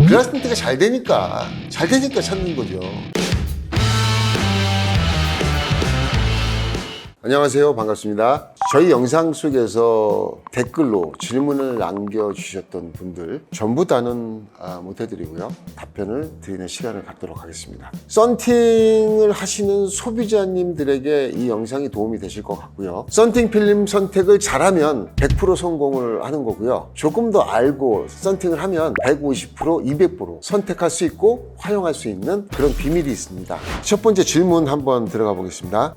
글라스 틴트가 잘 되니까 찾는 거죠. 안녕하세요. 반갑습니다. 저희 영상 속에서 댓글로 질문을 남겨주셨던 분들 전부 다는 못해드리고요. 답변을 드리는 시간을 갖도록 하겠습니다. 썬팅을 하시는 소비자님들에게 이 영상이 도움이 되실 것 같고요. 썬팅 필름 선택을 잘하면 100% 성공을 하는 거고요. 조금 더 알고 썬팅을 하면 150%, 200% 선택할 수 있고 활용할 수 있는 그런 비밀이 있습니다. 첫 번째 질문 한번 들어가 보겠습니다.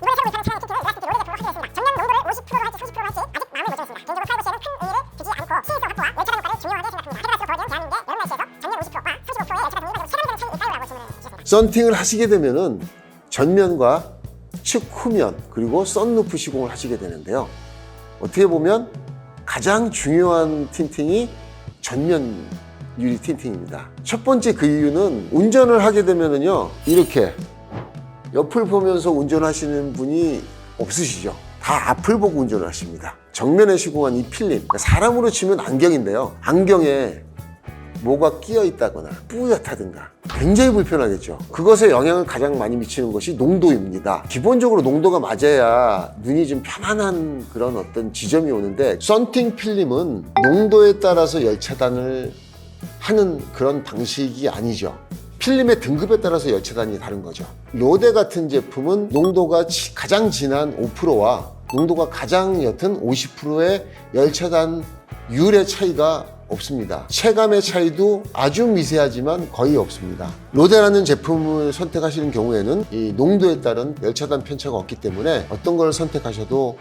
썬팅을 하시게 되면은 전면과 측후면 그리고 썬루프 시공을 하시게 되는데요. 어떻게 보면 가장 중요한 틴팅이 전면 유리 틴팅입니다. 첫 번째 그 이유는 운전을 하게 되면은요, 이렇게 옆을 보면서 운전하시는 분이 없으시죠. 다 앞을 보고 운전을 하십니다. 정면에 시공한 이 필름, 사람으로 치면 안경인데요. 안경에 뭐가 끼어 있다거나 뿌옇다든가 굉장히 불편하겠죠. 그것에 영향을 가장 많이 미치는 것이 농도입니다. 기본적으로 농도가 맞아야 눈이 좀 편안한 그런 어떤 지점이 오는데, 썬팅 필름은 농도에 따라서 열 차단을 하는 그런 방식이 아니죠. 필름의 등급에 따라서 열 차단이 다른 거죠. 로데 같은 제품은 농도가 가장 진한 5%와 농도가 가장 옅은 50%의 열 차단 율의 차이가 없습니다. 체감의 차이도 아주 미세하지만 거의 없습니다. 로데라는 제품을 선택하시는 경우에는 이 농도에 따른 열차단 편차가 없기 때문에 어떤 걸 선택하셔도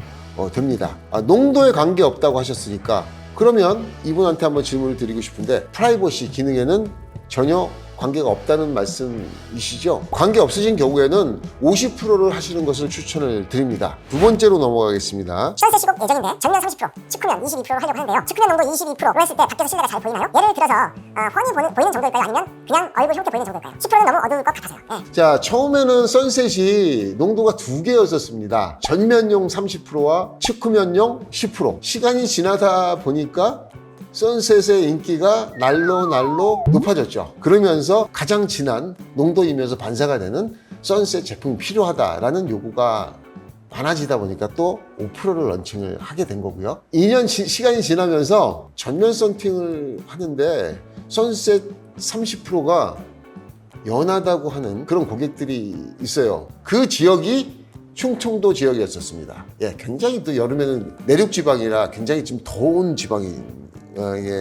됩니다. 농도에 관계없다고 하셨으니까 그러면 이분한테 한번 질문을 드리고 싶은데, 프라이버시 기능에는 전혀 관계가 없다는 말씀이시죠? 관계 없으신 경우에는 50%를 하시는 것을 추천을 드립니다. 두 번째로 넘어가겠습니다. 션세 시공 예정인데 전면 30%, 측후면 22%를 하려고 하는데요. 측후면 농도 22%로 했을 때 밖에서 실내가 잘 보이나요? 예를 들어서 훤히 보이는 정도일까요? 아니면 그냥 얼굴 흉터 보이는 정도일까요? 10%는 너무 어두울 것 같아서요. 네. 자, 처음에는 선셋이 농도가 두 개였었습니다. 전면용 30%와 측후면용 10%. 시간이 지나다 보니까 선셋의 인기가 날로 높아졌죠. 그러면서 가장 진한 농도이면서 반사가 되는 선셋 제품이 필요하다라는 요구가 많아지다 보니까 또 5%를 런칭을 하게 된 거고요. 2년 시간이 지나면서 전면 썬팅을 하는데 선셋 30%가 연하다고 하는 그런 고객들이 있어요. 그 지역이 충청도 지역이었었습니다. 예, 굉장히 또 여름에는 내륙 지방이라 굉장히 좀 더운 지방이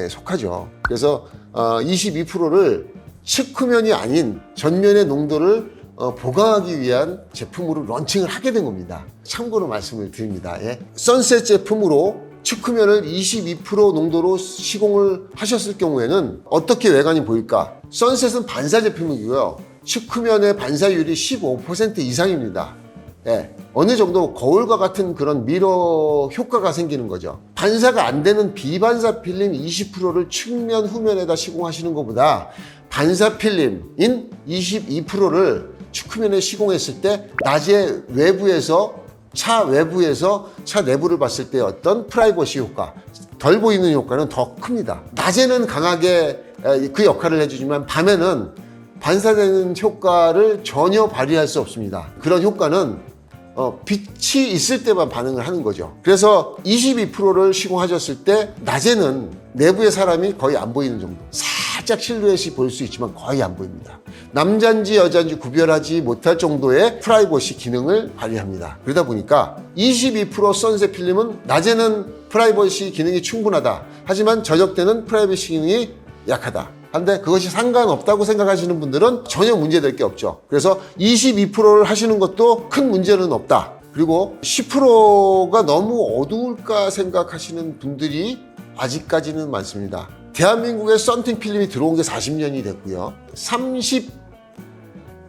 속하죠. 그래서 22%를 측후면이 아닌 전면의 농도를 보강하기 위한 제품으로 런칭을 하게 된 겁니다. 참고로 말씀을 드립니다. 예. 선셋 제품으로 측후면을 22% 농도로 시공을 하셨을 경우에는 어떻게 외관이 보일까? 선셋은 반사 제품이고요. 측후면의 반사율이 15% 이상입니다. 예, 어느 정도 거울과 같은 그런 미러 효과가 생기는 거죠. 반사가 안 되는 비반사 필름 20%를 측면 후면에다 시공하시는 것보다 반사 필름인 22%를 측후면에 시공했을 때 낮에 차 외부에서 차 내부를 봤을 때 어떤 프라이버시 효과, 덜 보이는 효과는 더 큽니다. 낮에는 강하게 그 역할을 해주지만 밤에는 반사되는 효과를 전혀 발휘할 수 없습니다. 그런 효과는 빛이 있을 때만 반응을 하는 거죠. 그래서 22%를 시공하셨을 때 낮에는 내부의 사람이 거의 안 보이는 정도, 살짝 실루엣이 보일 수 있지만 거의 안 보입니다. 남자인지 여자인지 구별하지 못할 정도의 프라이버시 기능을 발휘합니다. 그러다 보니까 22% 선셋 필름은 낮에는 프라이버시 기능이 충분하다, 하지만 저녁 때는 프라이버시 기능이 약하다. 한데 그것이 상관없다고 생각하시는 분들은 전혀 문제될 게 없죠. 그래서 22%를 하시는 것도 큰 문제는 없다. 그리고 10%가 너무 어두울까 생각하시는 분들이 아직까지는 많습니다. 대한민국에 썬팅 필름이 들어온 게 40년이 됐고요. 30년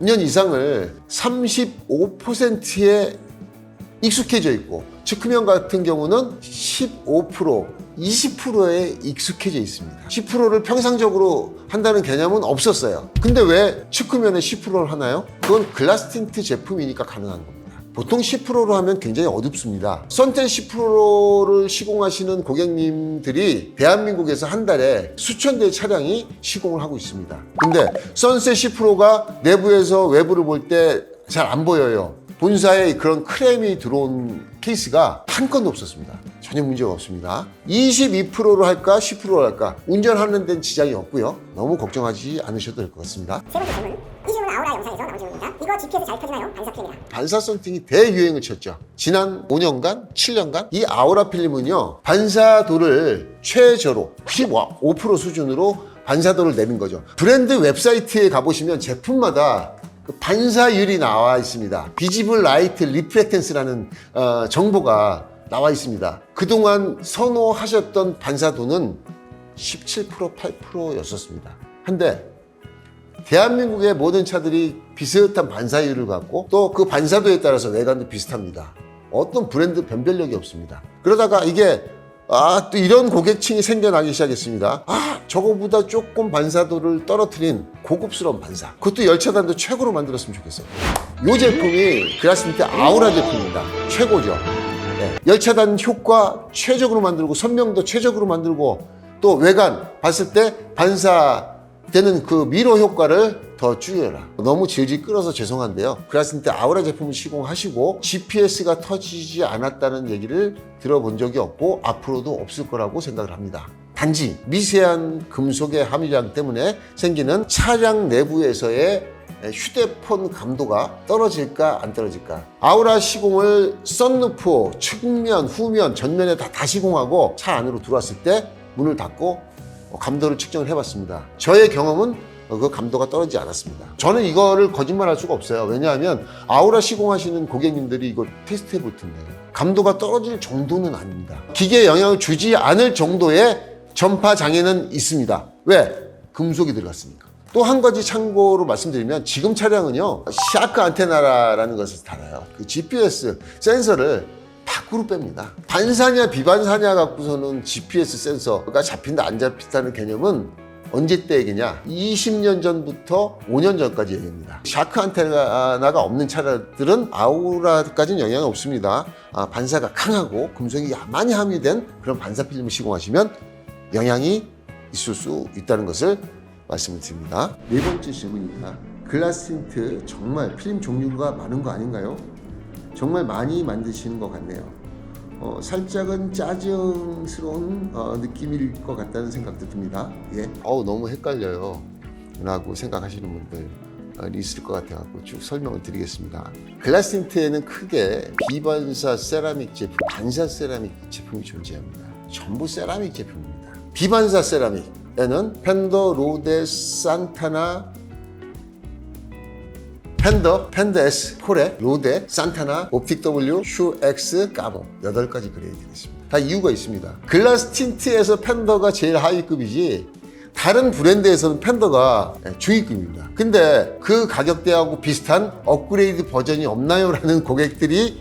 이상을 35%에 익숙해져 있고, 측후면 같은 경우는 15%, 20%에 익숙해져 있습니다. 10%를 평상적으로 한다는 개념은 없었어요. 근데 왜 측후면에 10%를 하나요? 그건 글라스 틴트 제품이니까 가능한 겁니다. 보통 10%로 하면 굉장히 어둡습니다. 썬텐 10%를 시공하시는 고객님들이 대한민국에서 한 달에 수천 대의 차량이 시공을 하고 있습니다. 근데 선셋 10%가 내부에서 외부를 볼 때 잘 안 보여요. 본사에 그런 크레임이 들어온 케이스가 한 건도 없었습니다. 전혀 문제가 없습니다. 22%로 할까 10%로 할까 운전하는 데는 지장이 없고요. 너무 걱정하지 않으셔도 될 것 같습니다. 세 번째 질문. 이 질문은 아우라 영상에서 나온 질문입니다. 이거 GPS 잘 켜지나요? 반사 필름이랑. 반사 썬팅이 대유행을 쳤죠. 지난 5년간, 7년간 이 아우라 필름은요. 반사도를 최저로 15% 수준으로 반사도를 내는 거죠. 브랜드 웹사이트에 가보시면 제품마다 그 반사율이 나와 있습니다. 비지블 라이트 리프렉턴스라는 정보가 나와 있습니다. 그동안 선호하셨던 반사도는 17%, 8%였었습니다. 한데 대한민국의 모든 차들이 비슷한 반사율을 갖고 또 그 반사도에 따라서 외관도 비슷합니다. 어떤 브랜드 변별력이 없습니다. 그러다가 이게 또 이런 고객층이 생겨나기 시작했습니다. 저거보다 조금 반사도를 떨어뜨린 고급스러운 반사. 그것도 열차단도 최고로 만들었으면 좋겠어요. 이 제품이 그라스틴트 아우라 제품입니다. 최고죠. 네. 열차단 효과 최적으로 만들고 선명도 최적으로 만들고 또 외관 봤을 때 반사되는 그 미러 효과를 더 줄여라. 너무 질질 끌어서 죄송한데요. 그라스틴트 아우라 제품을 시공하시고 GPS가 터지지 않았다는 얘기를 들어본 적이 없고 앞으로도 없을 거라고 생각을 합니다. 단지 미세한 금속의 함유량 때문에 생기는 차량 내부에서의 휴대폰 감도가 떨어질까 안 떨어질까. 아우라 시공을 썬루프 측면, 후면, 전면에 다 시공하고 차 안으로 들어왔을 때 문을 닫고 감도를 측정을 해봤습니다. 저의 경험은 그 감도가 떨어지지 않았습니다. 저는 이거를 거짓말할 수가 없어요. 왜냐하면 아우라 시공하시는 고객님들이 이거 테스트해 볼 텐데 감도가 떨어질 정도는 아닙니다. 기계에 영향을 주지 않을 정도의 전파 장애는 있습니다. 왜? 금속이 들어갔으니까. 또 한 가지 참고로 말씀드리면 지금 차량은요 샤크 안테나라는 것을 달아요. 그 GPS 센서를 밖으로 뺍니다. 반사냐 비반사냐 갖고서는 GPS 센서가 잡힌다 안 잡힌다는 개념은 언제 때 얘기냐? 20년 전부터 5년 전까지 얘기입니다. 샤크 안테나가 없는 차량들은 아우라까지는 영향이 없습니다. 반사가 강하고 금속이 많이 함유된 그런 반사 필름을 시공하시면 영향이 있을 수 있다는 것을 말씀을 드립니다. 네 번째 질문입니다. 글라스틴트 정말 필름 종류가 많은 거 아닌가요? 정말 많이 만드시는 것 같네요. 살짝은 짜증스러운 느낌일 것 같다는 생각도 듭니다. 예. 너무 헷갈려요 라고 생각하시는 분들 있을 것 같아서 쭉 설명을 드리겠습니다. 글라스틴트에는 크게 비반사 세라믹 제품, 반사 세라믹 제품이 존재합니다. 전부 세라믹 제품입니다. 비반사 세라믹에는 펜더, 로데, 산타나, 펜더 S, 포레, 로데, 산타나, 옵틱 W, 슈 X, 까모 8가지 그레이드가 있습니다. 다 이유가 있습니다. 글라스 틴트에서 펜더가 제일 하위급이지 다른 브랜드에서는 펜더가 중위급입니다. 근데 그 가격대하고 비슷한 업그레이드 버전이 없나요? 라는 고객들이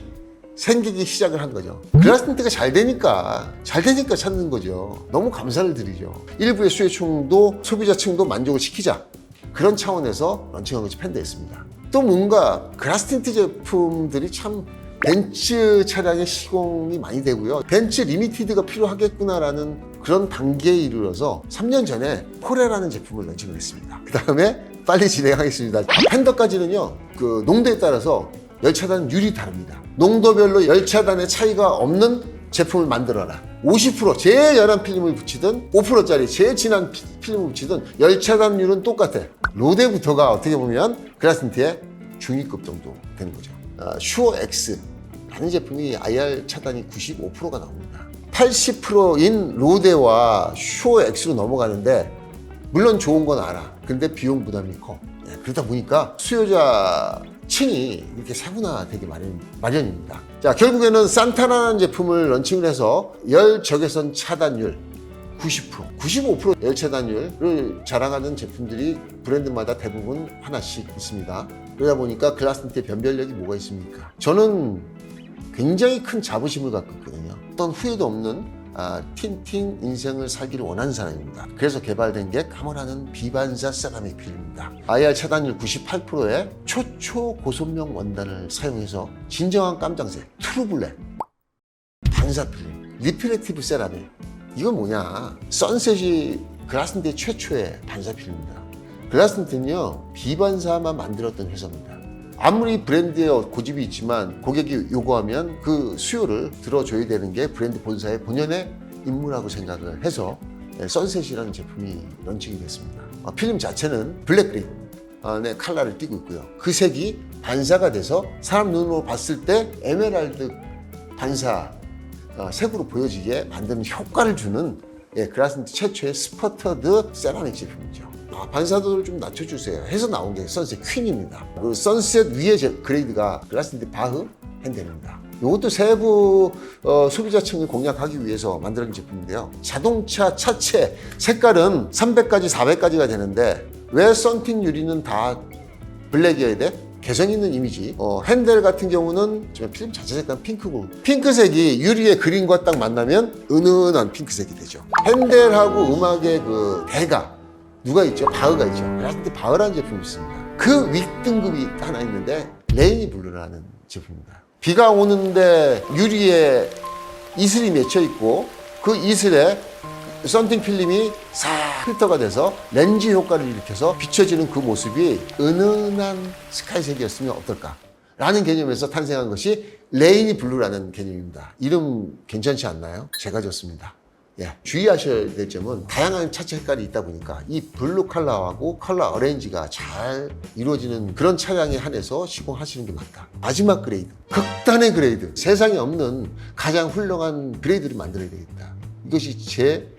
생기기 시작을 한 거죠. 글라스 틴트가 잘 되니까 찾는 거죠. 너무 감사를 드리죠. 일부의 수요층도 소비자층도 만족을 시키자. 그런 차원에서 런칭한 것이 펜더였습니다. 또 뭔가 글라스 틴트 제품들이 참 벤츠 차량의 시공이 많이 되고요. 벤츠 리미티드가 필요하겠구나라는 그런 단계에 이르러서 3년 전에 포레라는 제품을 런칭을 했습니다. 그 다음에 빨리 진행하겠습니다. 펜더까지는요, 그 농도에 따라서 열차단 율이 다릅니다. 농도별로 열차단의 차이가 없는 제품을 만들어라. 50% 제일 연한 필름을 붙이든 5%짜리 제일 진한 필름을 붙이든 열차단율은 똑같아. 로데부터가 어떻게 보면 글라스 틴트의 중위급 정도 되는 거죠. 슈어 X라는 제품이 IR 차단이 95%가 나옵니다. 80%인 로데와 슈어 X로 넘어가는데 물론 좋은 건 알아. 근데 비용 부담이 커. 그러다 보니까 수요자 층이 이렇게 세분화되기 마련입니다. 자, 결국에는 산타나라는 제품을 런칭을 해서 열 적외선 차단율 90%, 95% 열 차단율을 자랑하는 제품들이 브랜드마다 대부분 하나씩 있습니다. 그러다 보니까 글라스 틴트의 변별력이 뭐가 있습니까? 저는 굉장히 큰 자부심을 갖고 있거든요. 어떤 후회도 없는 틴팅 인생을 살기를 원하는 사람입니다. 그래서 개발된 게 카모라는 비반사 세라믹 필름입니다. IR 차단율 98%의 초초 고선명 원단을 사용해서 진정한 깜장색, 트루블랙, 반사 필름, 리프렉티브 세라믹. 이건 뭐냐? 선셋이 글라스틴트 최초의 반사 필름입니다. 글라스틴트는요, 비반사만 만들었던 회사입니다. 아무리 브랜드에 고집이 있지만 고객이 요구하면 그 수요를 들어줘야 되는 게 브랜드 본사의 본연의 임무라고 생각을 해서 선셋이라는 제품이 런칭이 됐습니다. 필름 자체는 블랙그린 의 컬러를 띠고 있고요. 그 색이 반사가 돼서 사람 눈으로 봤을 때 에메랄드 반사 색으로 보여지게 만드는 효과를 주는 글라스틴트 최초의 스퍼터드 세라믹 제품이죠. 반사도를 좀 낮춰주세요 해서 나온 게 선셋 퀸입니다. 그 선셋 위에 그레이드가 글라스틴트 바흐 핸델입니다. 이것도 세부 소비자층을 공략하기 위해서 만든 제품인데요. 자동차 차체 색깔은 300가지, 400가지가 되는데 왜 썬팅 유리는 다 블랙이어야 돼? 개성 있는 이미지. 핸들 같은 경우는 필름 자체 색깔 핑크고, 핑크색이 유리의 그린과 딱 만나면 은은한 핑크색이 되죠. 핸들하고 음악의 그 대가 누가 있죠? 바흐가 있죠. 글라스틴트 바흐라는 제품이 있습니다. 그 윗등급이 하나 있는데 레이니 블루라는 제품입니다. 비가 오는데 유리에 이슬이 맺혀 있고 그 이슬에 썬팅 필름이 싹 필터가 돼서 렌즈 효과를 일으켜서 비춰지는 그 모습이 은은한 스카이색이었으면 어떨까 라는 개념에서 탄생한 것이 레이니 블루라는 개념입니다. 이름 괜찮지 않나요? 제가 줬습니다. 주의하셔야 될 점은 다양한 차체 색깔이 있다 보니까 이 블루 컬러하고 컬러 어레인지가 잘 이루어지는 그런 차량에 한해서 시공하시는 게 맞다. 마지막 그레이드, 극단의 그레이드, 세상에 없는 가장 훌륭한 그레이드를 만들어야 되겠다. 이것이 제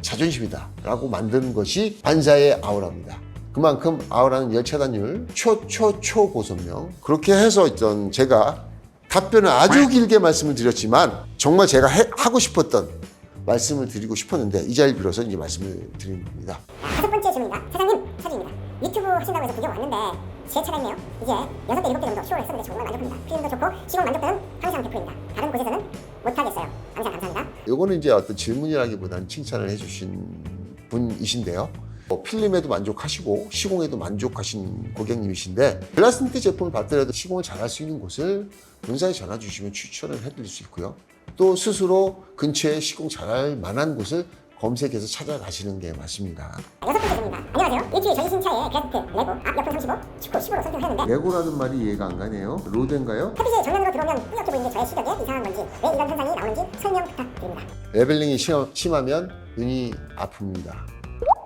자존심이다 라고 만드는 것이 반사의 아우라입니다. 그만큼 아우라는 열차단율 초고선명, 그렇게 해서 있던 제가 답변을 아주 길게 말씀을 드렸지만 정말 제가 하고 싶었던 말씀을 드리고 싶었는데 이 자리를 빌어서 이제 말씀을 드리는 겁니다. 5번째 질문입니다. 사장님, 사주입니다. 유튜브 하신다고 해서 구경 왔는데 제 차가 있네요. 이제 6대, 7대 정도 시공을 했었는데 정말 만족합니다. 필름도 좋고 시공 만족도는 항상 100%입니다. 다른 곳에서는 못하겠어요. 항상 감사합니다. 요거는 이제 어떤 질문이라기보다는 칭찬을 해주신 분이신데요. 필름에도 만족하시고 시공에도 만족하신 고객님이신데 글라스틴트 제품을 받더라도 시공을 잘할 수 있는 곳을 본사에 전화 주시면 추천을 해드릴 수 있고요. 또 스스로 근처에 시공 잘할 만한 곳을 검색해서 찾아가시는 게 맞습니다. 6번째 질문입니다. 안녕하세요. 일주일 전신 신차에 글라스틴트, 레고, 앞 옆은 35, 축구 15로 선택했는데 레고라는 말이 이해가 안 가네요. 로드인가요? 햇빛이 정면으로 들어오면 뿌옇게 보이는 게 저의 시력에 이상한 건지 왜 이런 현상이 나오는지 설명 부탁드립니다. 레벨링이 심하면 눈이 아픕니다.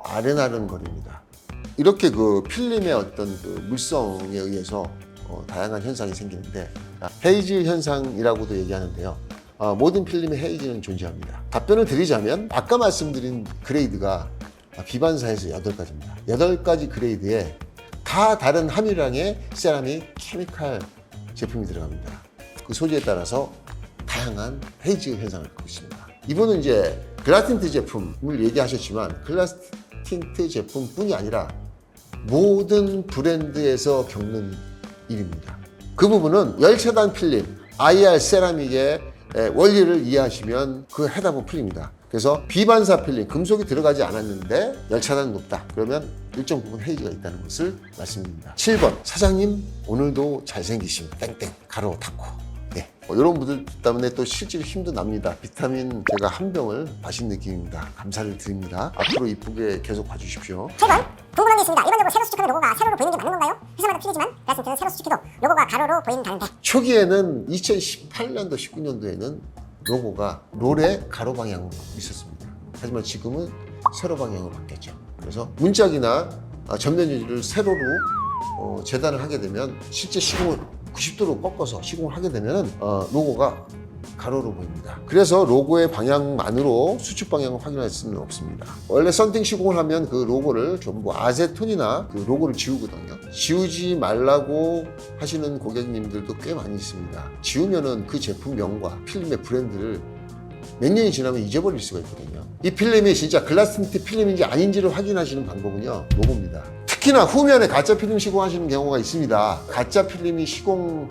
아른아른거립니다. 이렇게 그 필름의 어떤 그 물성에 의해서 다양한 현상이 생기는데 헤이즐 현상이라고도 얘기하는데요. 모든 필름에 헤이즐은 존재합니다. 답변을 드리자면 아까 말씀드린 그레이드가 비반사에서 8가지입니다. 8가지 그레이드에 다 다른 함유량의 세라믹 케미칼 제품이 들어갑니다. 그 소재에 따라서 다양한 헤이즐 현상을 갖고 있습니다. 이분은 이제 글라스틴트 제품을 얘기하셨지만 글라스틴트 제품뿐이 아니라 모든 브랜드에서 겪는 일입니다. 그 부분은 열차단 필름, IR 세라믹의 원리를 이해하시면 그 해답은 풀립니다. 그래서 비반사 필름, 금속이 들어가지 않았는데 열차단은 높다. 그러면 일정 부분 헤이즈가 있다는 것을 말씀드립니다. 7번, 사장님 오늘도 잘생기심, 땡땡, 가로 닫고. 이런 분들 때문에 또 실제로 힘도 납니다. 비타민 제가 한 병을 마신 느낌입니다. 감사를 드립니다. 앞으로 이쁘게 계속 봐주십시오. 7번, 궁금한 게 있습니다. 일반적으로 세로 수축하는 로고가 세로로 보이는 게 맞는 건가요? 회사마다 틀리지만 글라스틴트는 세로 수축해도 로고가 가로로 보인다는데 초기에는 2018년도, 19년도에는 로고가 롤의 가로 방향으로 있었습니다. 하지만 지금은 세로 방향으로 바뀌었죠. 그래서 문짝이나 전면 유리를 세로로 재단을 하게 되면 실제 시공을 90도로 꺾어서 시공을 하게 되면 로고가 가로로 보입니다. 그래서 로고의 방향만으로 수축 방향을 확인할 수는 없습니다. 원래 썬팅 시공을 하면 그 로고를 전부 아세톤이나 그 로고를 지우거든요. 지우지 말라고 하시는 고객님들도 꽤 많이 있습니다. 지우면은 그 제품명과 필름의 브랜드를 몇 년이 지나면 잊어버릴 수가 있거든요. 이 필름이 진짜 글라스틴트 필름인지 아닌지를 확인하시는 방법은요, 로고입니다. 특히나 후면에 가짜 필름 시공하시는 경우가 있습니다. 가짜 필름이 시공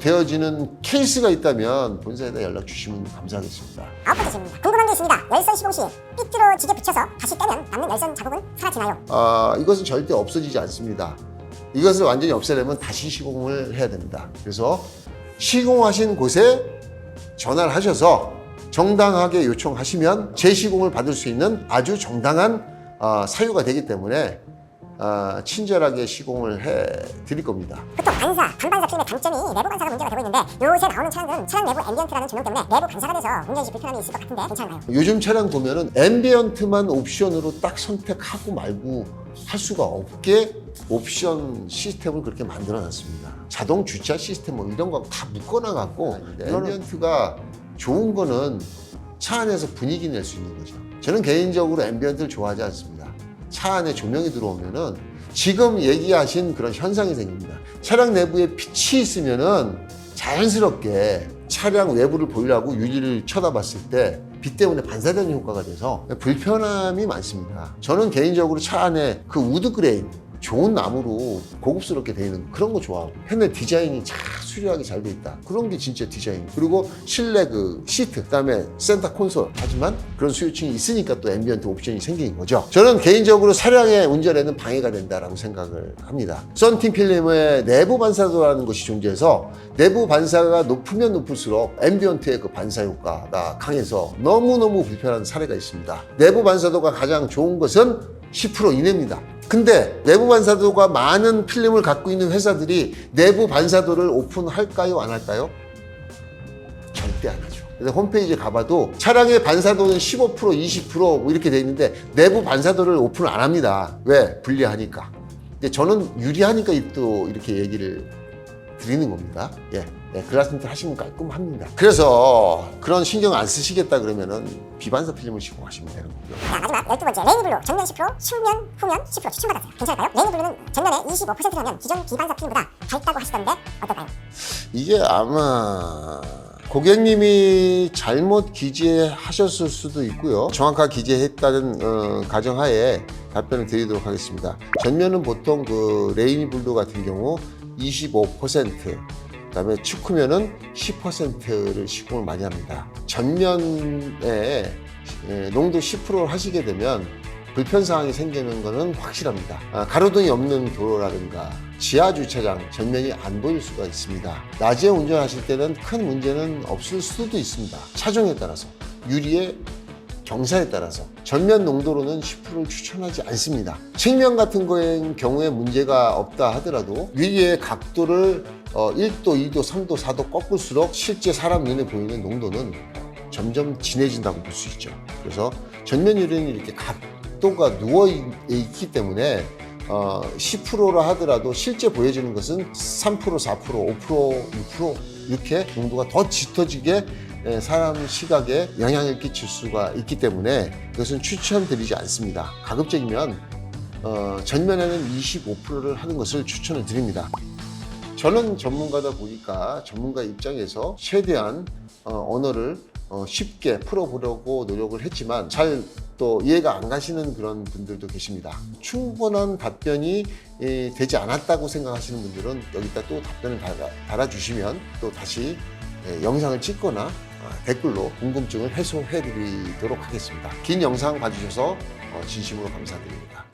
되어지는 케이스가 있다면 본사에다 연락 주시면 감사하겠습니다. 9번째 질문입니다. 궁금한 게 있습니다. 열선 시공 시 삐뚤어지게 붙여서 다시 떼면 남는 열선 자국은 사라지나요? 이것은 절대 없어지지 않습니다. 이것을 완전히 없애려면 다시 시공을 해야 됩니다. 그래서 시공하신 곳에 전화를 하셔서 정당하게 요청하시면 재시공을 받을 수 있는 아주 정당한 사유가 되기 때문에 친절하게 시공을 해 드릴 겁니다. 보통 반반사 필름의 단점이 내부 반사가 문제가 되고 있는데 요새 나오는 차량들은 차량 내부 앰비언트라는 조명 때문에 내부 반사가 돼서 운전시 불편함이 있을 것 같은데 괜찮나요? 요즘 차량 보면은 앰비언트만 옵션으로 딱 선택하고 말고 할 수가 없게 옵션 시스템을 그렇게 만들어 놨습니다. 자동 주차 시스템 뭐 이런 거 다 묶어놔 갖고 앰비언트가 좋은 거는 차 안에서 분위기 낼 수 있는 거죠. 저는 개인적으로 앰비언트를 좋아하지 않습니다. 차 안에 조명이 들어오면은 지금 얘기하신 그런 현상이 생깁니다. 차량 내부에 빛이 있으면은 자연스럽게 차량 외부를 보이려고 유리를 쳐다봤을 때 빛 때문에 반사되는 효과가 돼서 불편함이 많습니다. 저는 개인적으로 차 안에 그 우드 그레인 좋은 나무로 고급스럽게 되어 있는 그런 거 좋아하고 패널 디자인이 참 수려하게 잘 돼 있다. 그런 게 진짜 디자인. 그리고 실내 그 시트, 그다음에 센터 콘솔. 하지만 그런 수요층이 있으니까 또 앰비언트 옵션이 생긴 거죠. 저는 개인적으로 차량의 운전에는 방해가 된다라고 생각을 합니다. 썬팅 필름의 내부 반사도라는 것이 존재해서 내부 반사가 높으면 높을수록 앰비언트의 그 반사 효과가 강해서 너무너무 불편한 사례가 있습니다. 내부 반사도가 가장 좋은 것은 10% 이내입니다. 근데 내부 반사도가 많은 필름을 갖고 있는 회사들이 내부 반사도를 오픈할까요? 안 할까요? 절대 안 하죠. 그래서 홈페이지에 가봐도 차량의 반사도는 15%, 20% 뭐 이렇게 돼 있는데 내부 반사도를 오픈을 안 합니다. 왜? 불리하니까. 근데 저는 유리하니까 또 이렇게 얘기를 드리는 겁니다. 글라스니트 하시면 깔끔합니다. 그래서 그런 신경 안 쓰시겠다 그러면은 비반사 필름을 시공하시면 되는 거고요. 자, 마지막 12번째 레이니블루 전면 10%, 측면, 후면 10% 추천받았어요. 괜찮을까요? 레이니블루는 전면에 25%라면 기존 비반사 필름보다 밝다고 하시던데 어떨까요? 이게 아마 고객님이 잘못 기재하셨을 수도 있고요. 정확하게 기재했다는 가정하에 답변을 드리도록 하겠습니다. 전면은 보통 그 레이니블루 같은 경우 25%, 그다음에 축후면은 10%를 시공을 많이 합니다. 전면에 농도 10%를 하시게 되면 불편 사항이 생기는 것은 확실합니다. 가로등이 없는 도로라든가 지하 주차장 전면이 안 보일 수가 있습니다. 낮에 운전하실 때는 큰 문제는 없을 수도 있습니다. 차종에 따라서 유리의 경사에 따라서 전면 농도로는 10%를 추천하지 않습니다. 측면 같은 경우에 문제가 없다 하더라도 유리의 각도를 1도, 2도, 3도, 4도 꺾을수록 실제 사람 눈에 보이는 농도는 점점 진해진다고 볼 수 있죠. 그래서 전면 유리는 이렇게 각도가 누워 있기 때문에 10%라 하더라도 실제 보여지는 것은 3%, 4%, 5%, 6% 이렇게 농도가 더 짙어지게 사람 시각에 영향을 끼칠 수가 있기 때문에 그것은 추천드리지 않습니다. 가급적이면 전면에는 25%를 하는 것을 추천을 드립니다. 저는 전문가다 보니까 전문가 입장에서 최대한 언어를 쉽게 풀어보려고 노력을 했지만 잘 또 이해가 안 가시는 그런 분들도 계십니다. 충분한 답변이 되지 않았다고 생각하시는 분들은 여기다 또 답변을 달아주시면 또 다시 영상을 찍거나 댓글로 궁금증을 해소해 드리도록 하겠습니다. 긴 영상 봐주셔서 진심으로 감사드립니다.